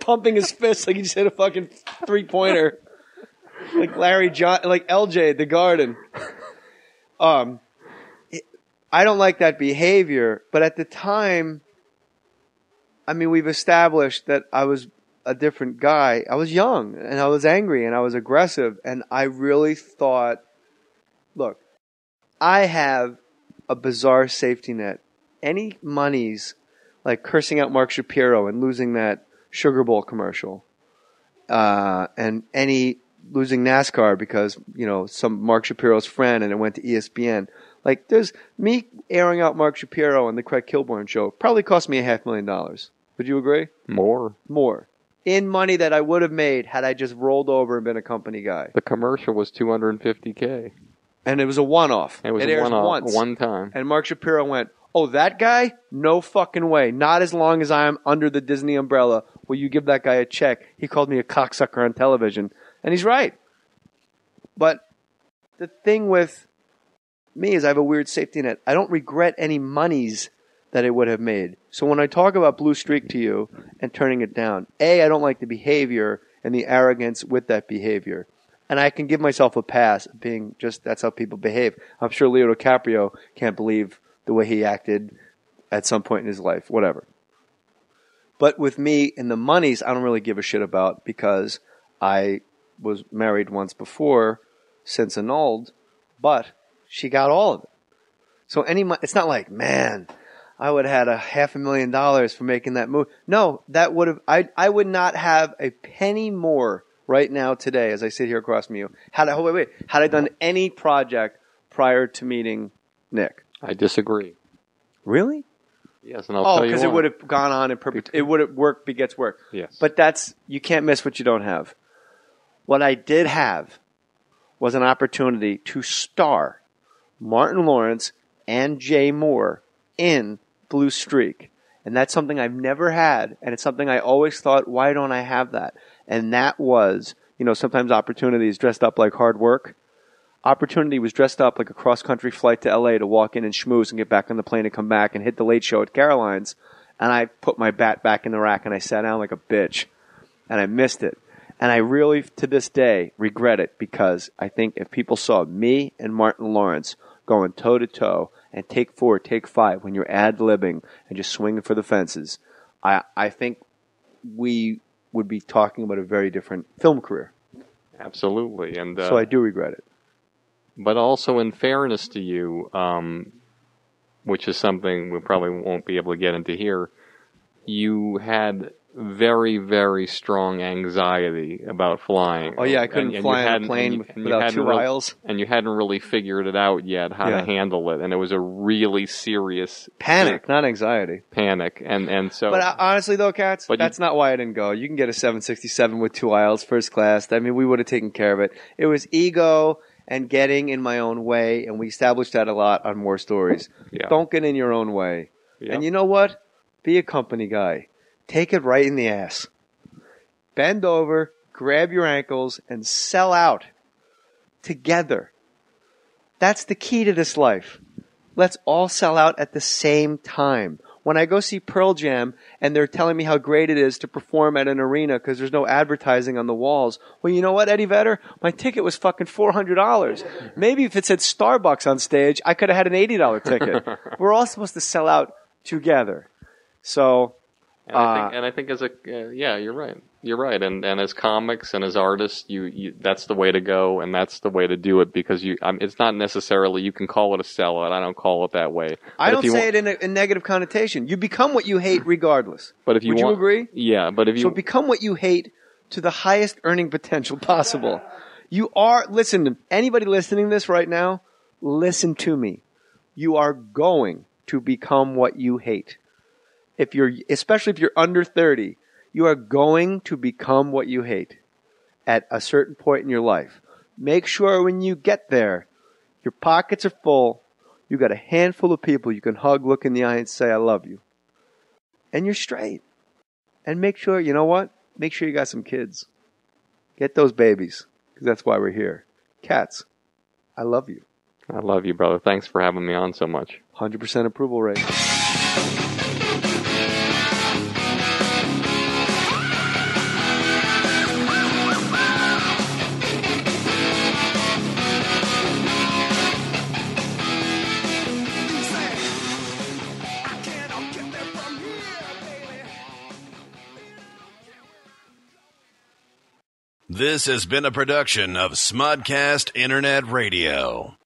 pumping his fist like he just hit a fucking 3-pointer. Like Larry John, like LJ at the Garden. I don't like that behavior, but at the time, I mean, we've established that I was a different guy. I was young, and I was angry, and I was aggressive, and I really thought, look, I have a bizarre safety net. Any monies, like cursing out Mark Shapiro and losing that Sugar Bowl commercial, and any losing NASCAR because, some Mark Shapiro's friend and it went to ESPN. Like, there's me airing out Mark Shapiro on the Craig Kilborn show probably cost me $500,000. Would you agree? More. In money that I would have made had I just rolled over and been a company guy. The commercial was $250K. And it was a one-off. It airs one-off, once. one time. And Mark Shapiro went, oh, that guy? No fucking way. Not as long as I'm under the Disney umbrella will you give that guy a check. He called me a cocksucker on television. And he's right. But the thing with me is I have a weird safety net. I don't regret any monies that it would have made. So when I talk about Blue Streak to you and turning it down, I don't like the behavior and the arrogance with that behavior. And I can give myself a pass being just that's how people behave. I'm sure Leo DiCaprio can't believe the way he acted at some point in his life, whatever. But with me and the monies, I don't really give a shit about because I was married once before, since annulled, but she got all of it. So it's not like, man, I would have had $500,000 for making that move. No, that would have, I would not have a penny more right now today as I sit here across from you. Had I done any project prior to meeting Nick? I disagree. Really? Yes, and I'll tell you why. Because it would have gone on in perpetuity. It would have work begets work. Yes. But you can't miss what you don't have. What I did have was an opportunity to star Martin Lawrence and Jay Mohr in Blue Streak. And that's something I've never had, and it's something I always thought, why don't I have that? And that was, sometimes opportunity is dressed up like hard work. Opportunity was dressed up like a cross-country flight to L.A. to walk in and schmooze and get back on the plane and come back and hit the late show at Caroline's. And I put my bat back in the rack and I sat down like a bitch. And I missed it. And I really, to this day, regret it because I think if people saw me and Martin Lawrence going toe-to-toe and take 4, take 5 when you're ad-libbing and just swinging for the fences, I think we would be talking about a very different film career. Absolutely. And so I do regret it. But also, in fairness to you, which is something we probably won't be able to get into here, you had very, very strong anxiety about flying. Oh, yeah, I couldn't fly on a plane without 2 aisles. And you hadn't really figured it out yet how to handle it. And it was a really serious... Panic, not anxiety. Panic. And so... But honestly, though, Katz, that's not why I didn't go. You can get a 767 with 2 aisles, first class. I mean, we would have taken care of it. It was ego and getting in my own way, and we established that a lot on Mohr Stories. Yeah. Don't get in your own way. Yeah. And you know what? Be a company guy. Take it right in the ass. Bend over, grab your ankles, and sell out together. That's the key to this life. Let's all sell out at the same time. When I go see Pearl Jam and they're telling me how great it is to perform at an arena because there's no advertising on the walls. Well, you know what, Eddie Vedder? My ticket was fucking $400. Maybe if it said Starbucks on stage, I could have had an $80 ticket. We're all supposed to sell out together. So... And I think as a you're right. You're right. And as comics and as artists, you that's the way to go, and that's the way to do it because it's not necessarily you can call it a sellout. I don't call it that way. I don't say it in a negative connotation. You become what you hate regardless. But if you would you agree? Yeah, but if you become what you hate to the highest earning potential possible. You are listen. Anybody listening to this right now, listen to me. You are going to become what you hate. Especially if you're under 30, you are going to become what you hate at a certain point in your life. Make sure when you get there, your pockets are full. You got a handful of people you can hug, look in the eye, and say, I love you. And you're straight. And make sure, you know what? Make sure you got some kids. Get those babies, because that's why we're here. Cats, I love you. I love you, brother. Thanks for having me on so much. 100% approval rate. This has been a production of Smudcast Internet Radio.